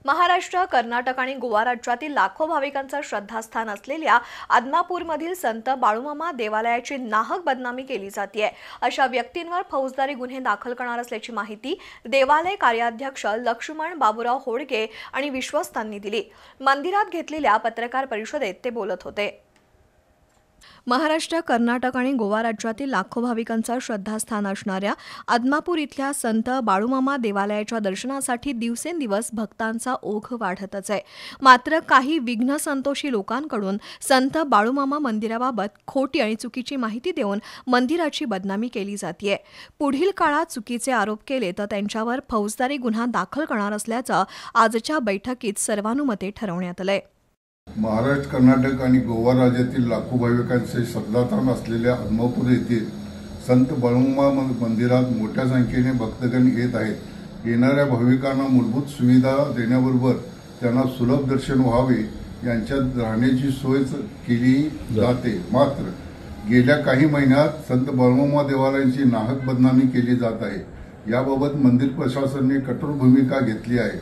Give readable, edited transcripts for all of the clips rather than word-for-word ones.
महाराष्ट्र, कर्नाटक आणि गोवा राज्यातील लाखो भाविकांचं श्रद्धास्थान असलेल्या आदमापूरमधील संत बाळूमामा देवालयाची नाहक बदनामी केली जाते। अशा व्यक्तींवर फौजदारी गुन्हे दाखल करणार असल्याची माहिती देवालय कार्याध्यक्ष लक्ष्मण बाबूराव होडगे आणि विश्वस्तांनी दिली। मंदिरात घेतलेल्या पत्रकार परिषदेत ते बोलत होते। महाराष्ट्र, कर्नाटक आणि गोवा राज्यातील लाखो भाविकांचं श्रद्धास्थान असणाऱ्या आदमापूर इथल्या संत बाळूमामा देवालयाच्या दर्शनासाठी दिवसेंदिवस भक्तांचा ओघ वाढतच आहे। मात्र काही विघ्न संतोषी लोकांकडून संत बाळूमामा मंदिराबाबत खोटी आणि चुकीची माहिती देऊन मंदिराची बदनामी केली जाते। पुढील काळात चुकीचे आरोप केले तर त्यांच्यावर फौजदारी गुन्हा दाखल करणार असल्याचं आजच्या बैठकीत सर्वानुमते ठरवण्यात आलंय। महाराष्ट्र, कर्नाटक आणि गोवा राज्यातील लाखो भाविकांचे श्रद्धास्थान असलेल्या आदमापूर येथील संत बाळूमामा मंदिरात मोठ्या संख्येने भक्तगण येत आहेत। येणाऱ्या भाविकांना मूलभूत सुविधा देण्याबरोबर त्यांना सुलभ दर्शन व्हावे यांच्यात राहण्याची सोय केली जाते। मात्र गेल्या काही महिन्यात संत बाळूमामा देवालयाची नाहक बदनामी केली जात आहे। याबाबत मंदिर प्रशासनाने कठोर भूमिका घेतली आहे।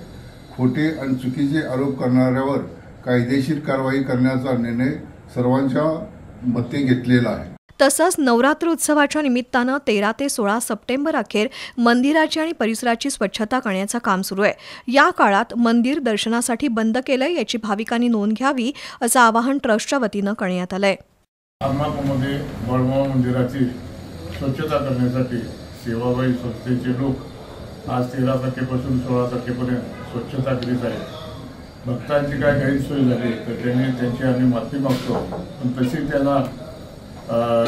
खोटे आणि चुकीचे आरोप करणाऱ्यावर कायदेशीर कारवाई करण्याचा निर्णय सर्वांच्या मते घेतलेला आहे। तसंच नवरात्र उत्सवाच्या निमित्तानं 13 ते 16 सप्टेंबर अखेर मंदिराची आणि परिसराची स्वच्छता करण्याचं काम सुरू आहे। या काळात मंदिर दर्शनासाठी बंद केलंय याची भाविकांनी नोंद घ्यावी असं आवाहन ट्रस्टच्या वतीनं करण्यात आलंय। आदमापूरमध्ये बाळूमामा मंदिराची स्वच्छता करण्यासाठी सेवाभावी संस्थेचे लोक आज 13 तारखेपासून 16 तारखेपर्यंत स्वच्छता करीत आहेत। भक्तांची काय गैरसोय झाली तर त्यांची आम्ही माफी मागतो, पण तशी त्यांना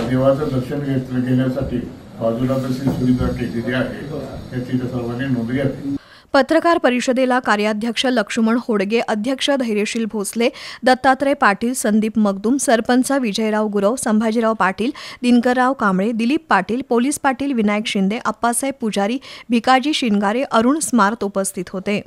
देवाचं दर्शन घेण्यासाठी बाजूला तशी सुविधा केलेली आहे, त्याची सर्वांनी नोंद घ्यावी। पत्रकार परिषदेला कार्याध्यक्ष लक्ष्मण होडगे, अध्यक्ष धैर्यशील भोसले, दत्तात्रय पाटील, संदीप मगदूम, सरपंच विजयराव गुरव, संभाजीराव पाटील, दिनकरराव कांबळे, दिलीप पाटील, पोलीस पाटील विनायक शिंदे, अप्पासाहेब पुजारी, भिकाजी शिंगारे, अरुण स्मार्त उपस्थित होते।